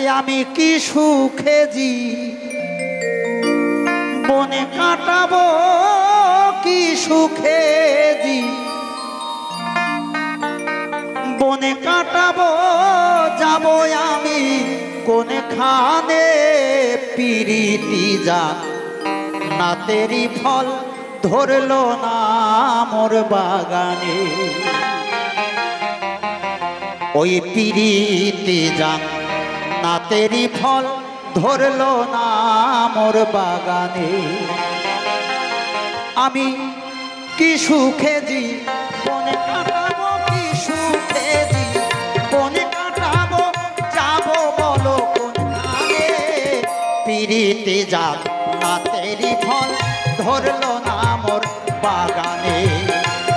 ওই আমি কি সুখে জি বনে কাটাবো কি সুখে জি বনে কাটাবো যাব আমি কোনে খানে পিরিতি যান না তেরি ফল ধরলো না মোর বাগানে ওই পিরিতি যান না তেরি ফল ধরলো না মোর বাগানে আমি কি সুখে জি বনে কাটাবো কি সুখে জি বনে কাটাবো যাবো বলো কোনখানে পিরিতি যান না তেরি ফল ধরলো না মোর বাগানে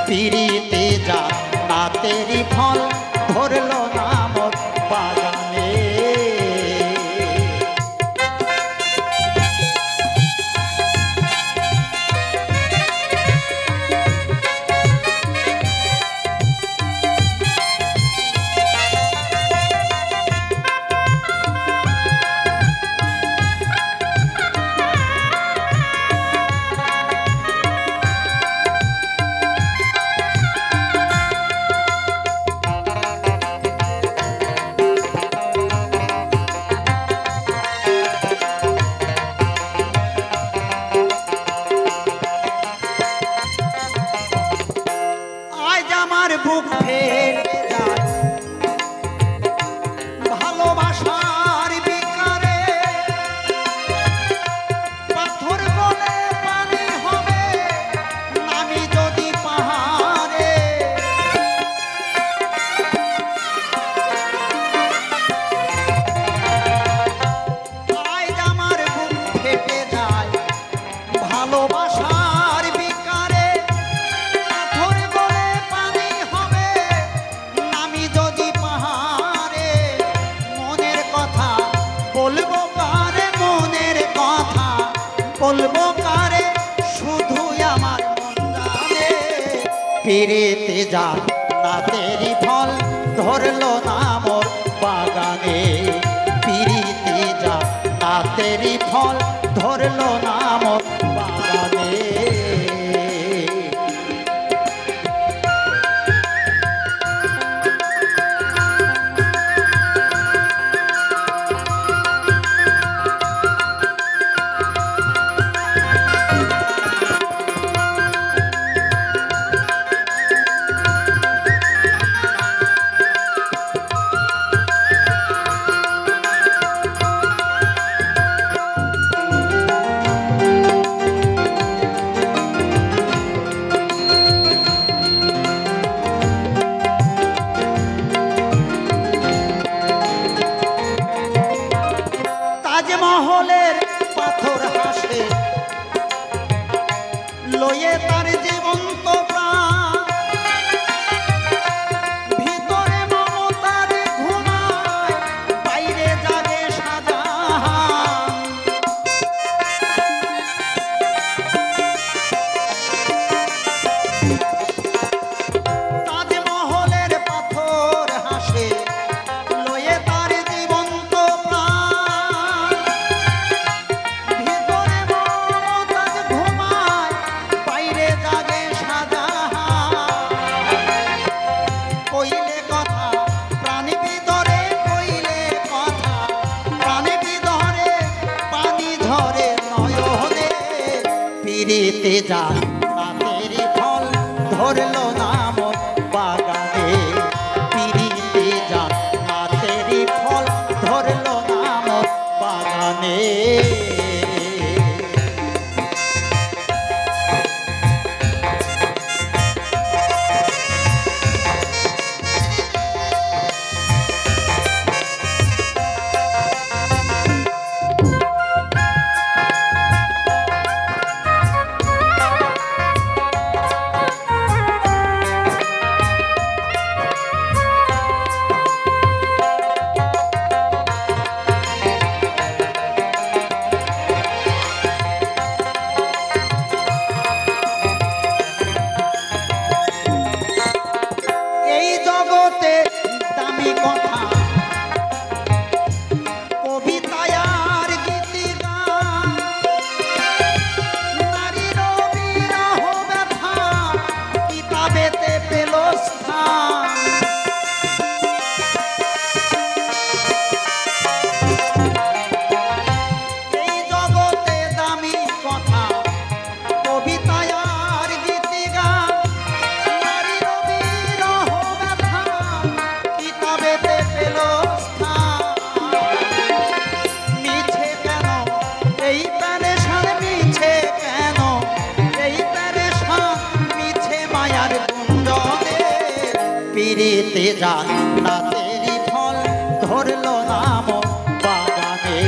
পিরিতি যান না তেরি ফল ধরলো না মোর বাগানে বুক ফেটে যায় ভালোবাসার বিকারে পাথর বলে পানি হবে নামি যদি পাহাড়ে আজ আমার বুক ফেটে যায় ভালোবাসার বিকারে পাথর বলে পানি হবে নামি যদি পাহাড়ে মনের কথা বলবো কারে মনের কথা বলবো কারে শুধু আমার মন জানে পিরিতি যান না তেরি ফল ধরলো না মোর বাগানে পিরিতি যান না তেরি ফল ধরলো না মোর বাগানে তাজমহলের পাথর হাসে লয়ে তার জীবন্ত প্রাণ ভিতরে মমতার ঘুমায় বাইরে জাগে শাহজাহান তাজমহলের পাথর হাসে লয়ে তার জীবন্ত প্রাণ ভিতরে মমতাজ ঘুমায় বাইরে জাগে শাহজাহান কইলে কথা প্রাণ ভিতরে কইলে কথা প্রাণ ভিতরে পানি ঝরে নয়নে পিরিতি যান না তেরি ফল ধরলো না মোর বাগানে পিরিতি যান না তেরি ফল ধরলো না মোর বাগানে পেল স্থান। এই জগতে দামি কথা কবিতায় আর গীতিগান, নারীর বিরহ ব্যথা কিতাবেতে পেল স্থান। মিছে কেন এই প্যারেশান, মিছে কেন এই প্যারেশান, মিছে মায়ার গুঞ্জনে পিরিতে জান্নাতেরই ফল ধরলো নাম বাগানে।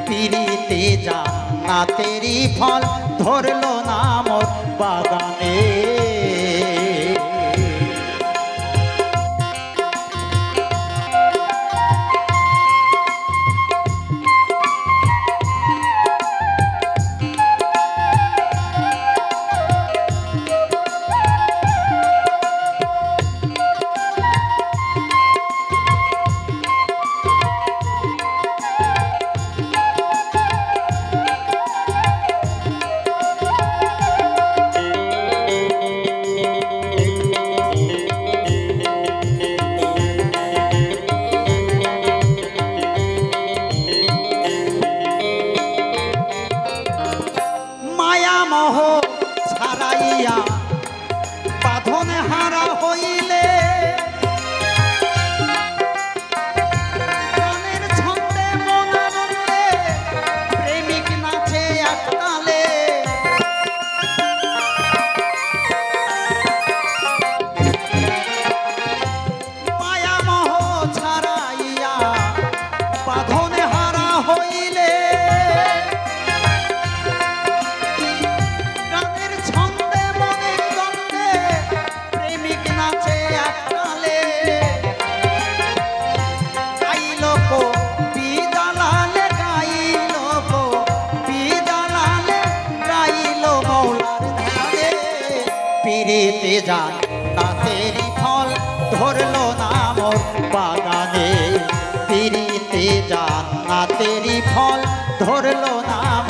পিরিতে জান্নাতেরই ফল ধরলো নাম বাগানে। মায়ামোহ ছাড়াইয়া বাঁধনে হারা হইলে, গানের ছন্দে মনানন্দে প্রেমিক নাচে একতালে। মায়ামোহ ছাড়াইয়া বাঁধনে হারা হইলে, গানের ছন্দে মনের দ্বন্দ্বে প্রেমিক নাচে একতালে। গাইল কো বিদালালে, গাইল কো বিদালালে, গাইল মৌলার ধ্যানে। পিরিতে জান্নাতেরই ফল ধরলো নাম বাগানে। পিরিতে জান্নাতেরই ফল ধরলো নাম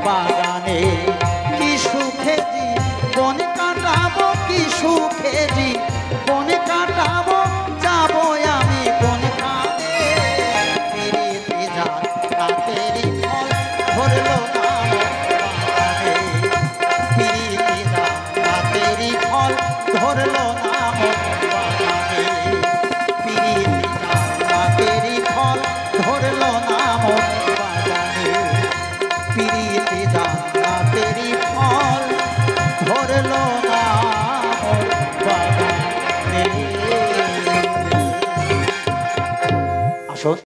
বাগানে। কি সুখে জীবন কাটাবো, কি সুখে জীবন কাটাবো, যাবো আমি কোন খানে। পিরিতে জান্নাতেরই ফল ধরলো নাম বাগানে। পিরিতে জান্নাতেরই ফল ধরলো নাম বাগানে। পিরিতে জান্নাতেরই ফল ধরলো